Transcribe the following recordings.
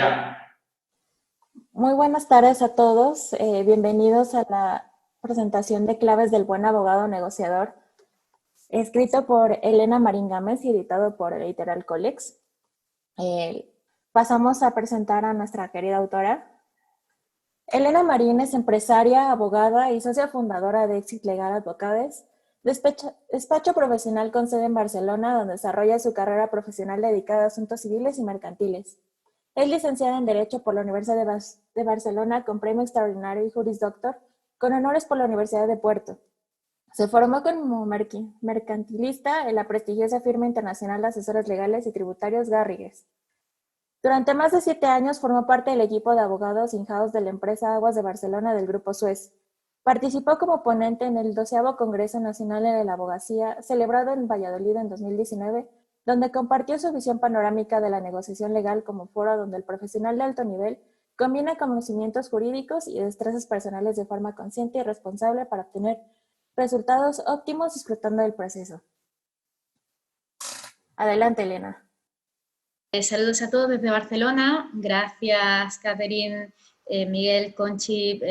Ya. Muy buenas tardes a todos. Bienvenidos a la presentación de Claves del Buen Abogado Negociador, escrito por Elena Marín Gámez y editado por Editorial Colex. Pasamos a presentar a nuestra querida autora. Elena Marín es empresaria, abogada y socia fundadora de Exit Legal Advocades, despacho profesional con sede en Barcelona, donde desarrolla su carrera profesional dedicada a asuntos civiles y mercantiles. Es licenciada en Derecho por la Universidad de Barcelona con premio extraordinario y Juris Doctor, con honores por la Universidad de Puerto. Se formó como mercantilista en la prestigiosa firma internacional de asesores legales y tributarios Garrigues. Durante más de 7 años formó parte del equipo de abogados in-house de la empresa Aguas de Barcelona del Grupo Suez. Participó como ponente en el 12º Congreso Nacional de la Abogacía, celebrado en Valladolid en 2019, donde compartió su visión panorámica de la negociación legal como foro donde el profesional de alto nivel combina conocimientos jurídicos y destrezas personales de forma consciente y responsable para obtener resultados óptimos disfrutando del proceso. Adelante, Elena. Saludos a todos desde Barcelona. Gracias, Catherine, Miguel, Conchi,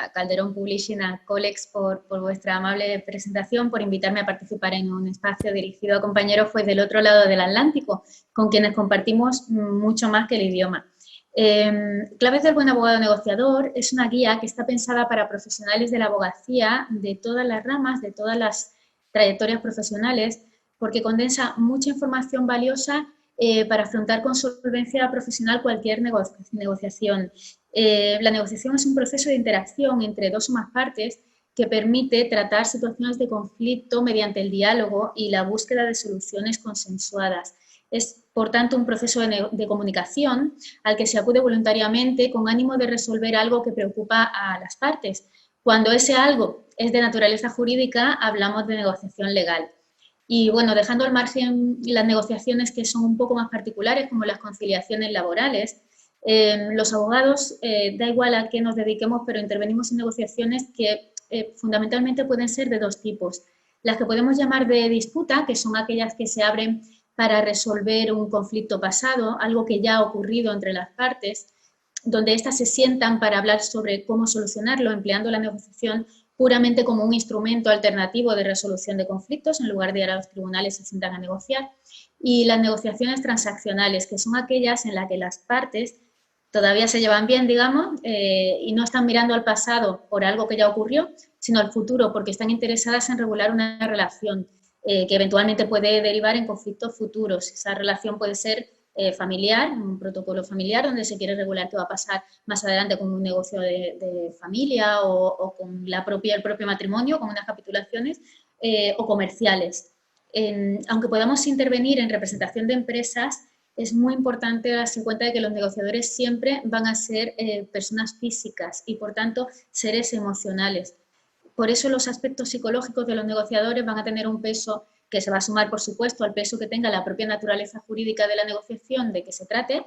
a Calderón Publishing, a Colex por vuestra amable presentación, por invitarme a participar en un espacio dirigido a compañeros pues, del otro lado del Atlántico, con quienes compartimos mucho más que el idioma. Claves del Buen Abogado Negociador es una guía que está pensada para profesionales de la abogacía de todas las ramas, de todas las trayectorias profesionales, porque condensa mucha información valiosa para afrontar con solvencia profesional cualquier negociación. La negociación es un proceso de interacción entre dos o más partes que permite tratar situaciones de conflicto mediante el diálogo y la búsqueda de soluciones consensuadas. Es, por tanto, un proceso de comunicación al que se acude voluntariamente con ánimo de resolver algo que preocupa a las partes. Cuando ese algo es de naturaleza jurídica, hablamos de negociación legal. Y bueno, dejando al margen las negociaciones que son un poco más particulares, como las conciliaciones laborales, los abogados, da igual a qué nos dediquemos, pero intervenimos en negociaciones que fundamentalmente pueden ser de dos tipos. Las que podemos llamar de disputa, que son aquellas que se abren para resolver un conflicto pasado, algo que ya ha ocurrido entre las partes, donde éstas se sientan para hablar sobre cómo solucionarlo, empleando la negociación puramente como un instrumento alternativo de resolución de conflictos, en lugar de ir a los tribunales y se sientan a negociar, y las negociaciones transaccionales, que son aquellas en las que las partes todavía se llevan bien, digamos, y no están mirando al pasado por algo que ya ocurrió, sino al futuro, porque están interesadas en regular una relación que eventualmente puede derivar en conflictos futuros. Esa relación puede ser familiar, un protocolo familiar donde se quiere regular qué va a pasar más adelante con un negocio de familia o con el propio matrimonio, con unas capitulaciones, o comerciales. Aunque podamos intervenir en representación de empresas, es muy importante darse cuenta de que los negociadores siempre van a ser personas físicas y, por tanto, seres emocionales. Por eso los aspectos psicológicos de los negociadores van a tener un peso que se va a sumar, por supuesto, al peso que tenga la propia naturaleza jurídica de la negociación de que se trate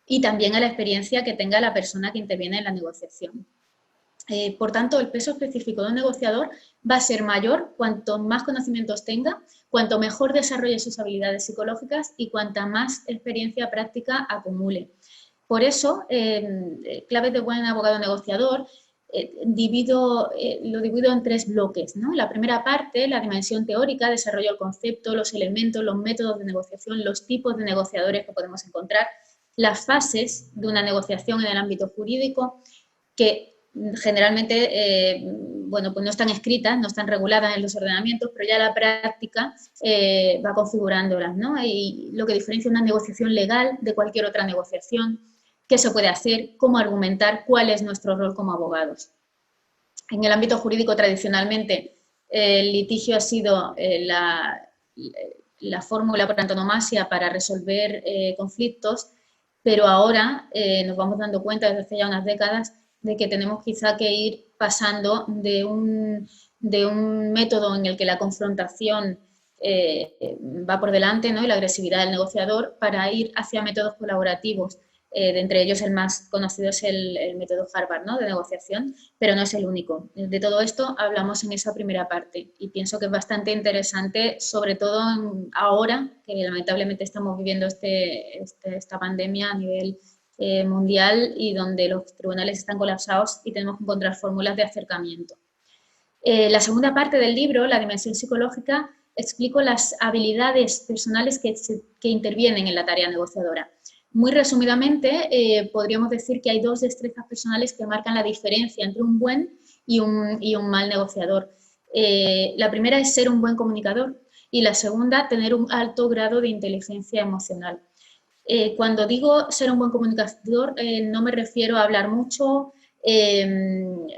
y también a la experiencia que tenga la persona que interviene en la negociación. Por tanto, el peso específico de un negociador va a ser mayor cuanto más conocimientos tenga, cuanto mejor desarrolle sus habilidades psicológicas y cuanta más experiencia práctica acumule. Por eso, claves de buen abogado negociador, lo divido en 3 bloques, ¿no? La primera parte, la dimensión teórica, desarrollo del concepto, los elementos, los métodos de negociación, los tipos de negociadores que podemos encontrar, las fases de una negociación en el ámbito jurídico, que generalmente bueno, pues no están escritas, no están reguladas en los ordenamientos, pero ya la práctica va configurándolas, ¿no? Y lo que diferencia una negociación legal de cualquier otra negociación, qué se puede hacer, cómo argumentar, cuál es nuestro rol como abogados. En el ámbito jurídico, tradicionalmente, el litigio ha sido la fórmula por antonomasia para resolver conflictos, pero ahora nos vamos dando cuenta desde hace ya unas décadas de que tenemos quizá que ir pasando de un método en el que la confrontación va por delante, ¿no? Y la agresividad del negociador, para ir hacia métodos colaborativos. De entre ellos el más conocido es el método Harvard, ¿no? De negociación, pero no es el único. De todo esto hablamos en esa primera parte y pienso que es bastante interesante, sobre todo ahora que lamentablemente estamos viviendo esta pandemia a nivel mundial y donde los tribunales están colapsados y tenemos que encontrar fórmulas de acercamiento. La segunda parte del libro, la dimensión psicológica, explico las habilidades personales que intervienen en la tarea negociadora. Muy resumidamente, podríamos decir que hay dos destrezas personales que marcan la diferencia entre un buen y un mal negociador. La primera es ser un buen comunicador y la segunda, tener un alto grado de inteligencia emocional. Cuando digo ser un buen comunicador, no me refiero a hablar mucho,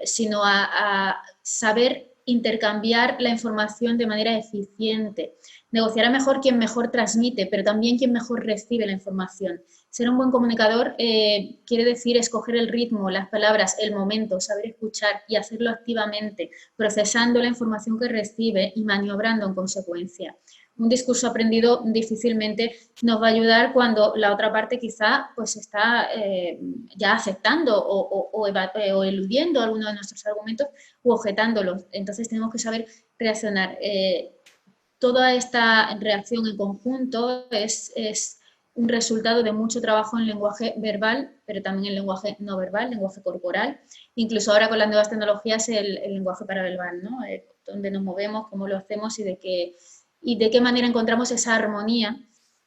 sino a saber intercambiar la información de manera eficiente. Negociará mejor quien mejor transmite, pero también quien mejor recibe la información. Ser un buen comunicador quiere decir escoger el ritmo, las palabras, el momento, saber escuchar y hacerlo activamente, procesando la información que recibe y maniobrando en consecuencia. Un discurso aprendido difícilmente nos va a ayudar cuando la otra parte quizá pues está ya aceptando o eludiendo algunos de nuestros argumentos u objetándolos. Entonces tenemos que saber reaccionar. Toda esta reacción en conjunto es un resultado de mucho trabajo en lenguaje verbal, pero también en lenguaje no verbal, lenguaje corporal. Incluso ahora con las nuevas tecnologías el lenguaje paraverbal, ¿no? Dónde nos movemos, cómo lo hacemos y de qué manera encontramos esa armonía,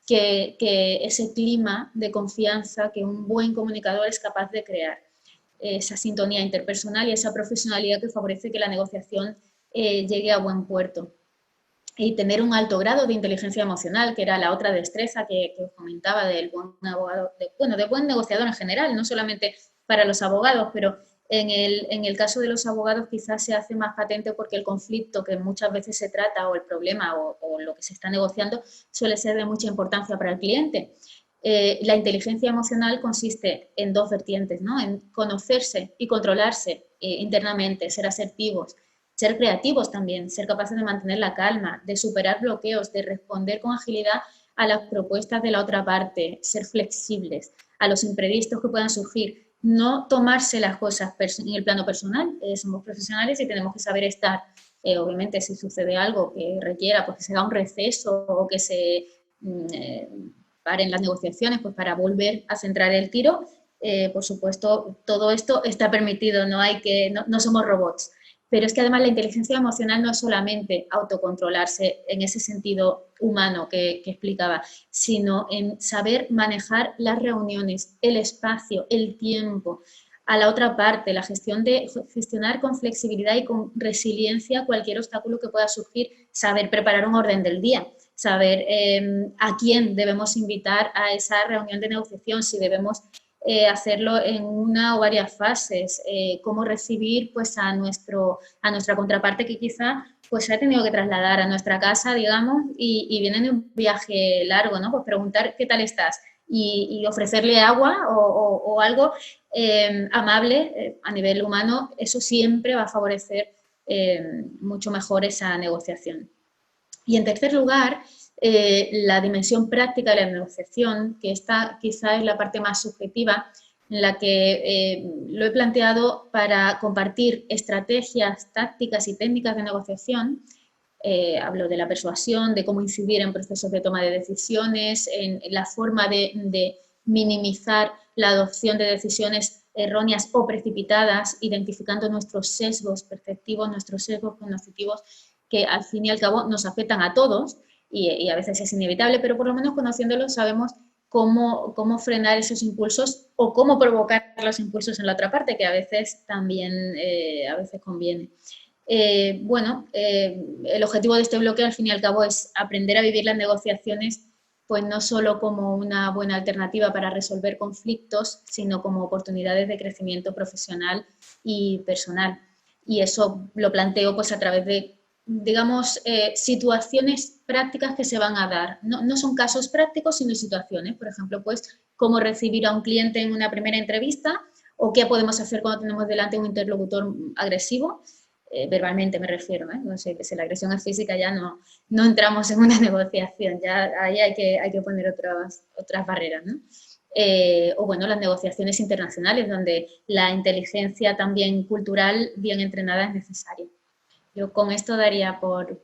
que ese clima de confianza que un buen comunicador es capaz de crear. Esa sintonía interpersonal y esa profesionalidad que favorece que la negociación llegue a buen puerto. Y tener un alto grado de inteligencia emocional, que era la otra destreza que os comentaba del buen abogado, de buen negociador en general, no solamente para los abogados, pero en el caso de los abogados quizás se hace más patente porque el conflicto que muchas veces se trata o el problema o lo que se está negociando suele ser de mucha importancia para el cliente. La inteligencia emocional consiste en dos vertientes, ¿no? En conocerse y controlarse internamente, ser asertivos, ser creativos también, ser capaces de mantener la calma, de superar bloqueos, de responder con agilidad a las propuestas de la otra parte, ser flexibles a los imprevistos que puedan surgir, no tomarse las cosas en el plano personal. Somos profesionales y tenemos que saber estar, obviamente si sucede algo que requiera pues, que se haga un receso o que se paren las negociaciones pues, para volver a centrar el tiro, por supuesto todo esto está permitido, no somos robots. Pero es que además la inteligencia emocional no es solamente autocontrolarse en ese sentido humano que explicaba, sino en saber manejar las reuniones, el espacio, el tiempo. A la otra parte, la gestionar con flexibilidad y con resiliencia cualquier obstáculo que pueda surgir, saber preparar un orden del día, saber a quién debemos invitar a esa reunión de negociación, si debemos hacerlo en una o varias fases, cómo recibir pues, a nuestra contraparte que quizá pues, se ha tenido que trasladar a nuestra casa, digamos, y viene de un viaje largo, ¿no? Pues preguntar qué tal estás y ofrecerle agua o algo amable a nivel humano, eso siempre va a favorecer mucho mejor esa negociación. Y en tercer lugar, la dimensión práctica de la negociación, que esta quizá es la parte más subjetiva, en la que lo he planteado para compartir estrategias, tácticas y técnicas de negociación. Hablo de la persuasión, de cómo incidir en procesos de toma de decisiones, en la forma de minimizar la adopción de decisiones erróneas o precipitadas, identificando nuestros sesgos perceptivos, nuestros sesgos cognitivos, que al fin y al cabo nos afectan a todos y a veces es inevitable, pero por lo menos conociéndolos sabemos cómo frenar esos impulsos o cómo provocar los impulsos en la otra parte, que a veces también a veces conviene. El objetivo de este bloque al fin y al cabo es aprender a vivir las negociaciones pues no solo como una buena alternativa para resolver conflictos, sino como oportunidades de crecimiento profesional y personal. Y eso lo planteo pues a través de, digamos, situaciones prácticas que se van a dar. No son casos prácticos, sino situaciones. Por ejemplo, pues cómo recibir a un cliente en una primera entrevista o qué podemos hacer cuando tenemos delante un interlocutor agresivo. Verbalmente me refiero, no sé, que si la agresión es física ya no entramos en una negociación, ya ahí hay que poner otras barreras, ¿no? O bueno, las negociaciones internacionales, donde la inteligencia también cultural bien entrenada es necesaria. Yo con esto daría por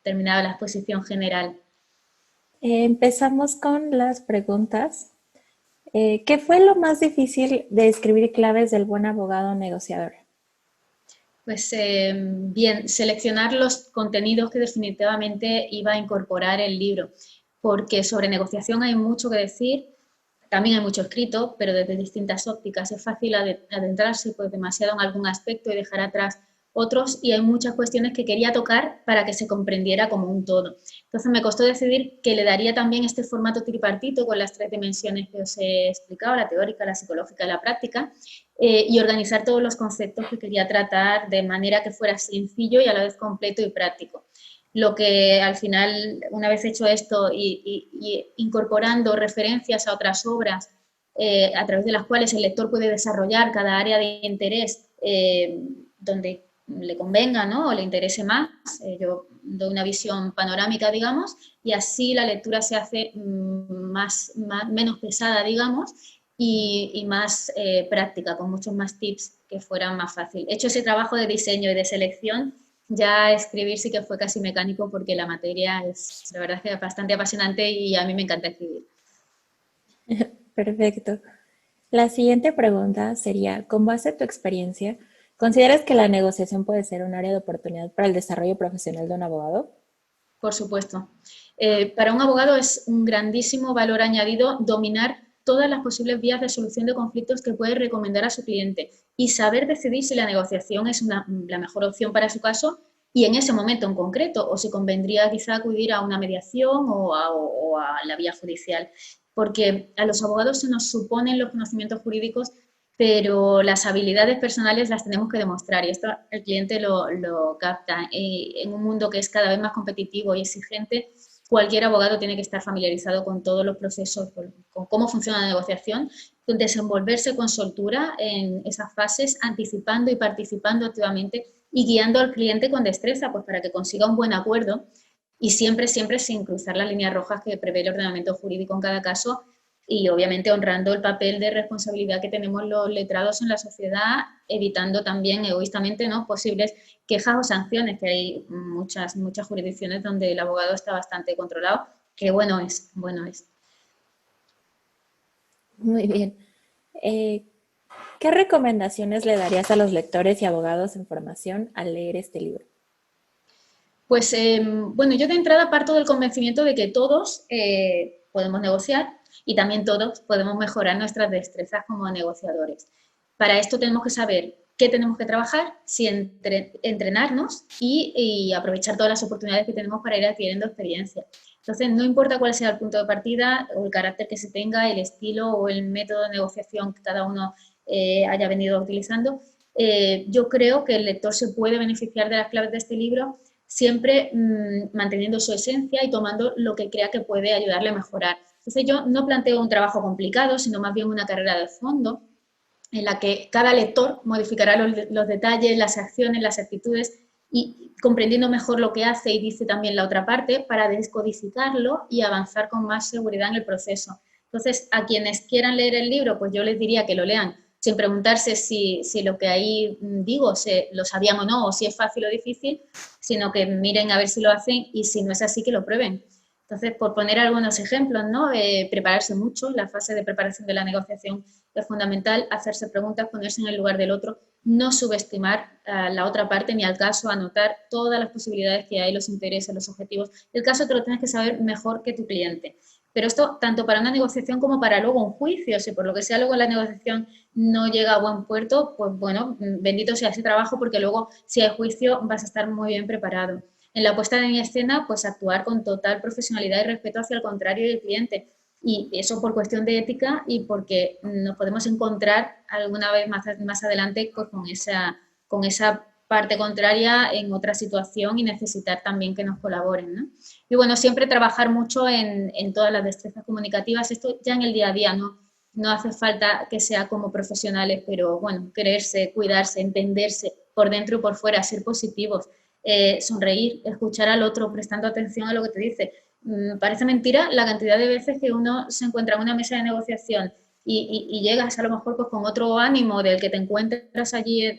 terminada la exposición general. Empezamos con las preguntas. ¿Qué fue lo más difícil de escribir claves del buen abogado negociador? Pues bien, seleccionar los contenidos que definitivamente iba a incorporar el libro, porque sobre negociación hay mucho que decir, también hay mucho escrito, pero desde distintas ópticas. Es fácil adentrarse pues, demasiado en algún aspecto y dejar atrás otros, y hay muchas cuestiones que quería tocar para que se comprendiera como un todo. Entonces me costó decidir que le daría también este formato tripartito con las 3 dimensiones que os he explicado, la teórica, la psicológica y la práctica, y organizar todos los conceptos que quería tratar de manera que fuera sencillo y a la vez completo y práctico. Lo que al final, una vez hecho esto y incorporando referencias a otras obras a través de las cuales el lector puede desarrollar cada área de interés donde le convenga, ¿no? O le interese más, yo doy una visión panorámica, digamos, y así la lectura se hace menos pesada, digamos, y más práctica, con muchos más tips que fueran más fácil. He hecho ese trabajo de diseño y de selección, ya escribir sí que fue casi mecánico porque la materia es, la verdad, es que bastante apasionante y a mí me encanta escribir. Perfecto. La siguiente pregunta sería, con base en tu experiencia, ¿consideras que la negociación puede ser un área de oportunidad para el desarrollo profesional de un abogado? Por supuesto. Para un abogado es un grandísimo valor añadido dominar todas las posibles vías de solución de conflictos que puede recomendar a su cliente y saber decidir si la negociación es la mejor opción para su caso y en ese momento en concreto, o si convendría quizá acudir a una mediación o a la vía judicial. Porque a los abogados se nos suponen los conocimientos jurídicos, pero las habilidades personales las tenemos que demostrar y esto el cliente lo capta. En un mundo que es cada vez más competitivo y exigente, cualquier abogado tiene que estar familiarizado con todos los procesos, con cómo funciona la negociación, con desenvolverse con soltura en esas fases, anticipando y participando activamente y guiando al cliente con destreza, pues para que consiga un buen acuerdo y siempre, siempre sin cruzar las líneas rojas que prevé el ordenamiento jurídico en cada caso y obviamente honrando el papel de responsabilidad que tenemos los letrados en la sociedad, evitando también egoístamente, ¿no?, posibles quejas o sanciones, que hay muchas jurisdicciones donde el abogado está bastante controlado, que bueno es, bueno es. Muy bien. Eh, ¿Qué recomendaciones le darías a los lectores y abogados en formación al leer este libro? Pues bueno, yo de entrada parto del convencimiento de que todos podemos negociar y también todos podemos mejorar nuestras destrezas como negociadores. Para esto tenemos que saber qué tenemos que trabajar, si entrenarnos y aprovechar todas las oportunidades que tenemos para ir adquiriendo experiencia. Entonces, no importa cuál sea el punto de partida o el carácter que se tenga, el estilo o el método de negociación que cada uno haya venido utilizando, yo creo que el lector se puede beneficiar de las claves de este libro siempre manteniendo su esencia y tomando lo que crea que puede ayudarle a mejorar. Entonces yo no planteo un trabajo complicado, sino más bien una carrera de fondo en la que cada lector modificará los detalles, las acciones, las actitudes y comprendiendo mejor lo que hace y dice también la otra parte para descodificarlo y avanzar con más seguridad en el proceso. Entonces, a quienes quieran leer el libro, pues yo les diría que lo lean sin preguntarse si lo que ahí digo lo sabían o no, o si es fácil o difícil, sino que miren a ver si lo hacen y si no es así, que lo prueben. Entonces, por poner algunos ejemplos, ¿no? Prepararse mucho, la fase de preparación de la negociación es fundamental, hacerse preguntas, ponerse en el lugar del otro, no subestimar a la otra parte ni al caso, anotar todas las posibilidades que hay, los intereses, los objetivos. El caso te lo tienes que saber mejor que tu cliente. Pero esto tanto para una negociación como para luego un juicio, si por lo que sea luego la negociación no llega a buen puerto, pues bueno, bendito sea ese trabajo porque luego si hay juicio vas a estar muy bien preparado. En la puesta en escena, pues actuar con total profesionalidad y respeto hacia el contrario y el cliente. Y eso por cuestión de ética y porque nos podemos encontrar alguna vez más adelante pues, con esa parte contraria en otra situación y necesitar también que nos colaboren, ¿no? Y bueno, siempre trabajar mucho en todas las destrezas comunicativas, esto ya en el día a día, ¿no? No hace falta que sea como profesionales, pero bueno, quererse, cuidarse, entenderse por dentro y por fuera, ser positivos, sonreír, escuchar al otro, prestando atención a lo que te dice. Parece mentira la cantidad de veces que uno se encuentra en una mesa de negociación y llegas a lo mejor pues con otro ánimo del que te encuentras allí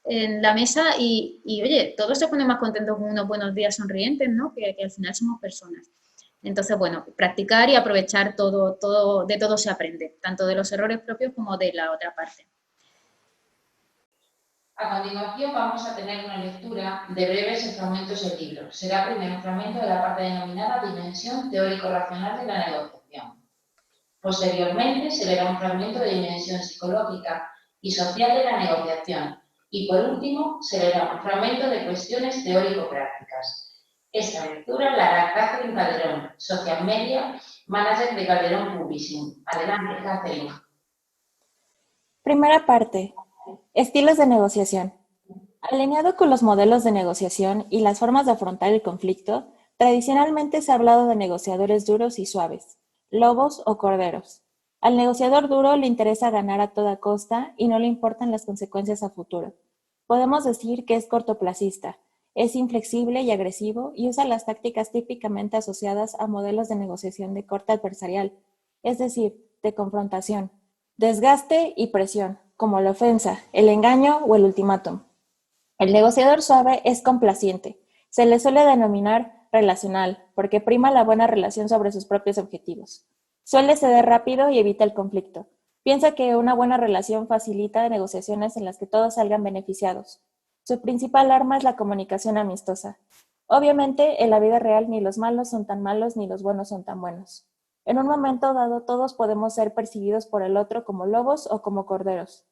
en la mesa y oye, todos se ponen más contentos con unos buenos días sonrientes, ¿no? Que al final somos personas. Entonces, bueno, practicar y aprovechar de todo se aprende, tanto de los errores propios como de la otra parte. A continuación vamos a tener una lectura de breves fragmentos del libro. Será primero un fragmento de la parte denominada Dimensión teórico-racional de la negociación. Posteriormente se verá un fragmento de dimensión psicológica y social de la negociación. Y por último se verá un fragmento de cuestiones teórico-prácticas. Esta lectura la hará Catherine Calderón, social media, manager de Calderón Publishing. Adelante, Catherine. Primera parte. Estilos de negociación. Alineado con los modelos de negociación y las formas de afrontar el conflicto, tradicionalmente se ha hablado de negociadores duros y suaves, lobos o corderos. Al negociador duro le interesa ganar a toda costa y no le importan las consecuencias a futuro. Podemos decir que es cortoplacista, es inflexible y agresivo y usa las tácticas típicamente asociadas a modelos de negociación de corte adversarial, es decir, de confrontación, desgaste y presión, como la ofensa, el engaño o el ultimátum. El negociador suave es complaciente. Se le suele denominar relacional, porque prima la buena relación sobre sus propios objetivos. Suele ceder rápido y evita el conflicto. Piensa que una buena relación facilita negociaciones en las que todos salgan beneficiados. Su principal arma es la comunicación amistosa. Obviamente, en la vida real ni los malos son tan malos ni los buenos son tan buenos. En un momento dado, todos podemos ser percibidos por el otro como lobos o como corderos.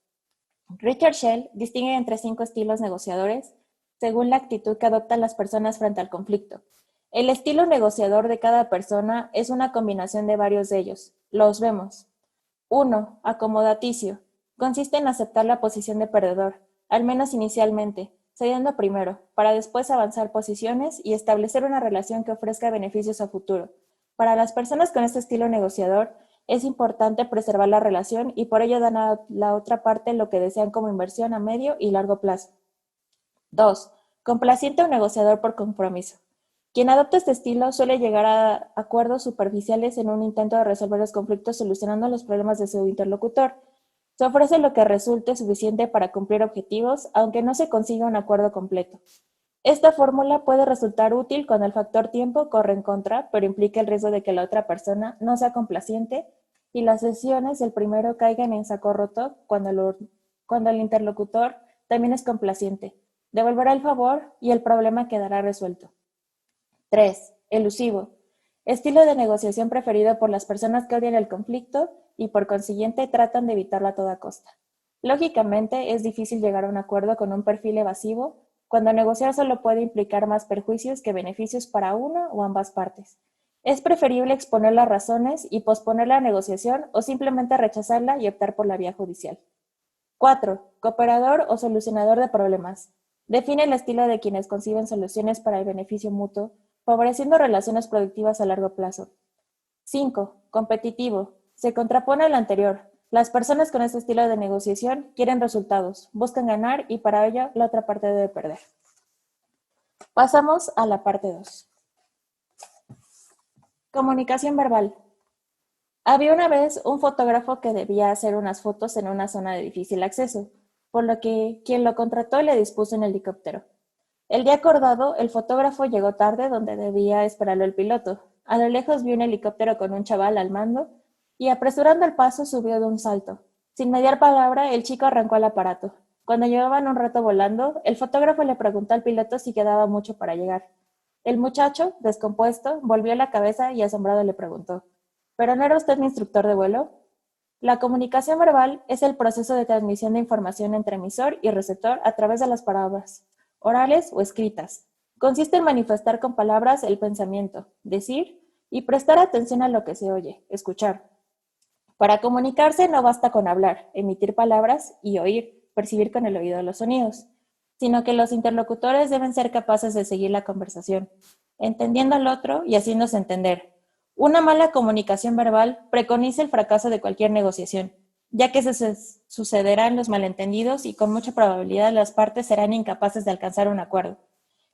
Richard Shell distingue entre 5 estilos negociadores según la actitud que adoptan las personas frente al conflicto. El estilo negociador de cada persona es una combinación de varios de ellos. Los vemos. 1. Acomodaticio. Consiste en aceptar la posición de perdedor, al menos inicialmente, cediendo primero, para después avanzar posiciones y establecer una relación que ofrezca beneficios a futuro. Para las personas con este estilo negociador, es importante preservar la relación y por ello dan a la otra parte lo que desean como inversión a medio y largo plazo. 2. Complaciente o negociador por compromiso. Quien adopta este estilo suele llegar a acuerdos superficiales en un intento de resolver los conflictos solucionando los problemas de su interlocutor. Se ofrece lo que resulte suficiente para cumplir objetivos, aunque no se consiga un acuerdo completo. Esta fórmula puede resultar útil cuando el factor tiempo corre en contra, pero implica el riesgo de que la otra persona no sea complaciente y las sesiones del primero caigan en saco roto cuando el interlocutor también es complaciente. Devolverá el favor y el problema quedará resuelto. 3. Elusivo. Estilo de negociación preferido por las personas que odian el conflicto y por consiguiente tratan de evitarlo a toda costa. Lógicamente, es difícil llegar a un acuerdo con un perfil evasivo cuando negociar solo puede implicar más perjuicios que beneficios para una o ambas partes. Es preferible exponer las razones y posponer la negociación o simplemente rechazarla y optar por la vía judicial. 4. Cooperador o solucionador de problemas. Define el estilo de quienes conciben soluciones para el beneficio mutuo, favoreciendo relaciones productivas a largo plazo. 5. Competitivo. Se contrapone al anterior. Las personas con este estilo de negociación quieren resultados, buscan ganar y para ello la otra parte debe perder. Pasamos a la parte 2. Comunicación verbal. Había una vez un fotógrafo que debía hacer unas fotos en una zona de difícil acceso, por lo que quien lo contrató le dispuso un helicóptero. El día acordado, el fotógrafo llegó tarde donde debía esperarlo el piloto. A lo lejos vio un helicóptero con un chaval al mando y apresurando el paso subió de un salto. Sin mediar palabra, el chico arrancó el aparato. Cuando llevaban un rato volando, el fotógrafo le preguntó al piloto si quedaba mucho para llegar. El muchacho, descompuesto, volvió la cabeza y asombrado le preguntó: ¿pero no era usted mi instructor de vuelo? La comunicación verbal es el proceso de transmisión de información entre emisor y receptor a través de las palabras, orales o escritas. Consiste en manifestar con palabras el pensamiento, decir y prestar atención a lo que se oye, escuchar. Para comunicarse no basta con hablar, emitir palabras y oír, percibir con el oído los sonidos, sino que los interlocutores deben ser capaces de seguir la conversación, entendiendo al otro y haciéndose entender. Una mala comunicación verbal preconiza el fracaso de cualquier negociación, ya que se sucederán los malentendidos y con mucha probabilidad las partes serán incapaces de alcanzar un acuerdo.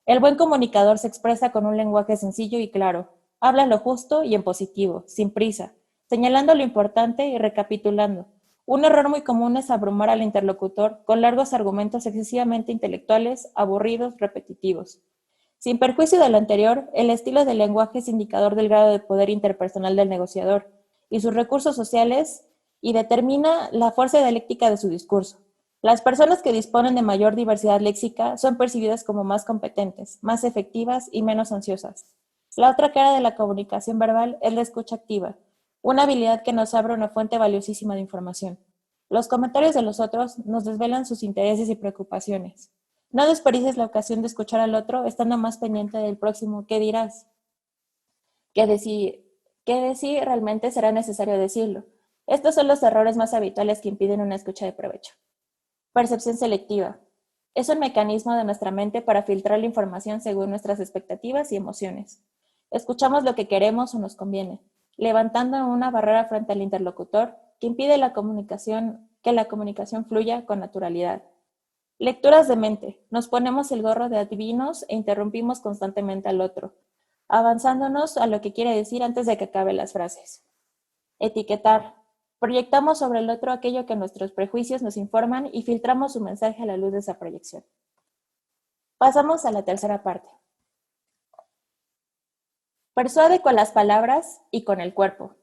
El buen comunicador se expresa con un lenguaje sencillo y claro, habla lo justo y en positivo, sin prisa, señalando lo importante y recapitulando. Un error muy común es abrumar al interlocutor con largos argumentos excesivamente intelectuales, aburridos, repetitivos. Sin perjuicio de lo anterior, el estilo del lenguaje es indicador del grado de poder interpersonal del negociador y sus recursos sociales y determina la fuerza dialéctica de su discurso. Las personas que disponen de mayor diversidad léxica son percibidas como más competentes, más efectivas y menos ansiosas. La otra cara de la comunicación verbal es la escucha activa, una habilidad que nos abre una fuente valiosísima de información. Los comentarios de los otros nos desvelan sus intereses y preocupaciones. No desperdicies la ocasión de escuchar al otro estando más pendiente del próximo qué dirás, que de sí realmente será necesario decirlo. Estos son los errores más habituales que impiden una escucha de provecho. Percepción selectiva. Es un mecanismo de nuestra mente para filtrar la información según nuestras expectativas y emociones. Escuchamos lo que queremos o nos conviene, levantando una barrera frente al interlocutor que impide que la comunicación fluya con naturalidad. Lecturas de mente. Nos ponemos el gorro de adivinos e interrumpimos constantemente al otro, avanzándonos a lo que quiere decir antes de que acabe las frases. Etiquetar. Proyectamos sobre el otro aquello que nuestros prejuicios nos informan y filtramos su mensaje a la luz de esa proyección. Pasamos a la tercera parte. Persuade con las palabras y con el cuerpo.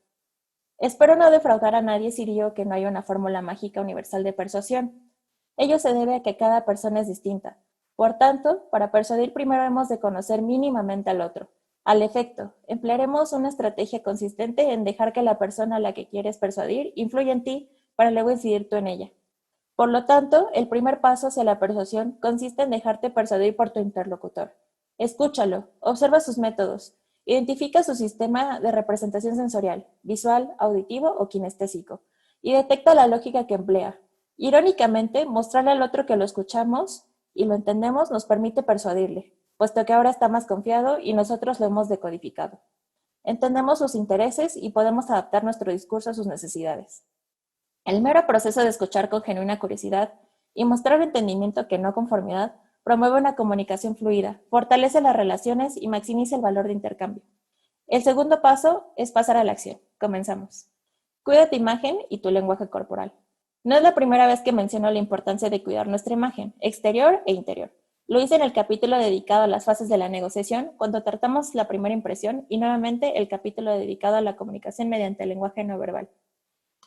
Espero no defraudar a nadie si digo que no hay una fórmula mágica universal de persuasión. Ello se debe a que cada persona es distinta. Por tanto, para persuadir primero hemos de conocer mínimamente al otro. Al efecto, emplearemos una estrategia consistente en dejar que la persona a la que quieres persuadir influya en ti para luego incidir tú en ella. Por lo tanto, el primer paso hacia la persuasión consiste en dejarte persuadir por tu interlocutor. Escúchalo, observa sus métodos, identifica su sistema de representación sensorial, visual, auditivo o kinestésico, y detecta la lógica que emplea. Irónicamente, mostrarle al otro que lo escuchamos y lo entendemos nos permite persuadirle, puesto que ahora está más confiado y nosotros lo hemos decodificado. Entendemos sus intereses y podemos adaptar nuestro discurso a sus necesidades. El mero proceso de escuchar con genuina curiosidad y mostrar entendimiento que no conformidad promueve una comunicación fluida, fortalece las relaciones y maximiza el valor de intercambio. El segundo paso es pasar a la acción. Comenzamos. Cuida tu imagen y tu lenguaje corporal. No es la primera vez que menciono la importancia de cuidar nuestra imagen, exterior e interior. Lo hice en el capítulo dedicado a las fases de la negociación, cuando tratamos la primera impresión, y nuevamente el capítulo dedicado a la comunicación mediante el lenguaje no verbal.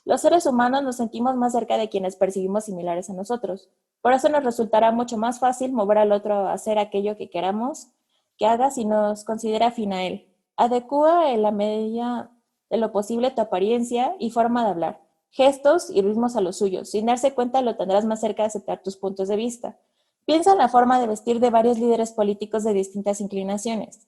Los seres humanos nos sentimos más cerca de quienes percibimos similares a nosotros. Por eso nos resultará mucho más fácil mover al otro a hacer aquello que queramos que haga si nos considera afín a él. Adecúa en la medida de lo posible tu apariencia y forma de hablar, gestos y ritmos a los suyos. Sin darse cuenta lo tendrás más cerca de aceptar tus puntos de vista. Piensa en la forma de vestir de varios líderes políticos de distintas inclinaciones.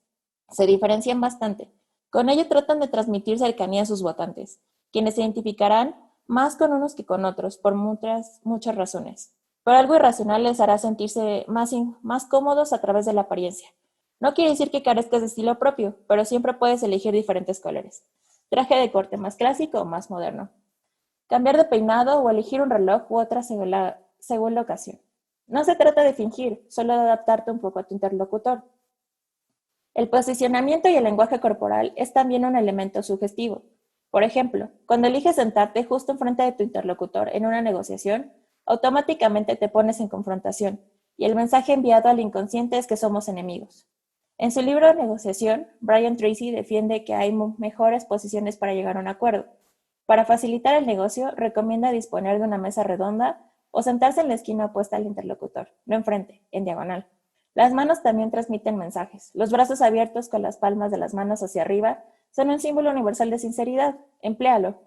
Se diferencian bastante. Con ello tratan de transmitir cercanía a sus votantes, quienes se identificarán más con unos que con otros, por muchas razones. Pero algo irracional les hará sentirse más cómodos a través de la apariencia. No quiere decir que carezcas de estilo propio, pero siempre puedes elegir diferentes colores. Traje de corte más clásico o más moderno. Cambiar de peinado o elegir un reloj u otra según la ocasión. No se trata de fingir, solo de adaptarte un poco a tu interlocutor. El posicionamiento y el lenguaje corporal es también un elemento sugestivo. Por ejemplo, cuando eliges sentarte justo enfrente de tu interlocutor en una negociación, automáticamente te pones en confrontación y el mensaje enviado al inconsciente es que somos enemigos. En su libro de negociación, Brian Tracy defiende que hay mejores posiciones para llegar a un acuerdo. Para facilitar el negocio, recomienda disponer de una mesa redonda o sentarse en la esquina opuesta al interlocutor, no enfrente, en diagonal. Las manos también transmiten mensajes. Los brazos abiertos con las palmas de las manos hacia arriba son un símbolo universal de sinceridad. Empléalo.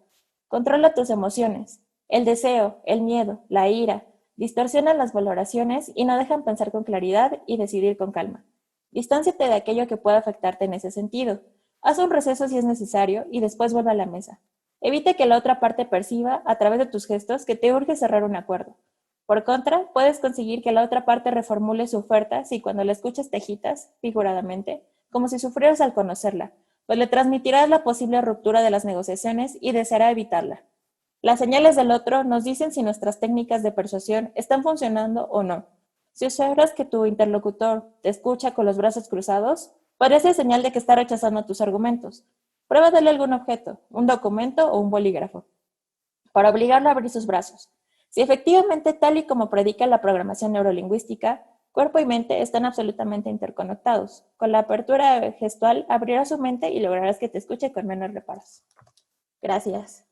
Controla tus emociones. El deseo, el miedo, la ira, distorsionan las valoraciones y no dejan pensar con claridad y decidir con calma. Distánciate de aquello que pueda afectarte en ese sentido. Haz un receso si es necesario y después vuelve a la mesa. Evita que la otra parte perciba, a través de tus gestos, que te urge cerrar un acuerdo. Por contra, puedes conseguir que la otra parte reformule su oferta si cuando la escuchas te agitas, figuradamente, como si sufrieras al conocerla, pues le transmitirás la posible ruptura de las negociaciones y deseará evitarla. Las señales del otro nos dicen si nuestras técnicas de persuasión están funcionando o no. Si observas que tu interlocutor te escucha con los brazos cruzados, parece señal de que está rechazando tus argumentos. Prueba a darle algún objeto, un documento o un bolígrafo, para obligarlo a abrir sus brazos. Si efectivamente, tal y como predica la programación neurolingüística, Cuerpo y mente están absolutamente interconectados. Con la apertura gestual abrirás su mente y lograrás que te escuche con menos reparos. Gracias.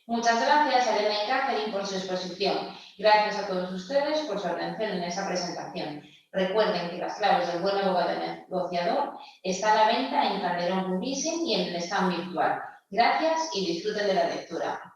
Muchas gracias a Elena y Catherine por su exposición. Gracias a todos ustedes por su atención en esa presentación. Recuerden que las claves del buen abogado negociador están a la venta en Calderón Publishing y en el stand virtual. Gracias y disfruten de la lectura.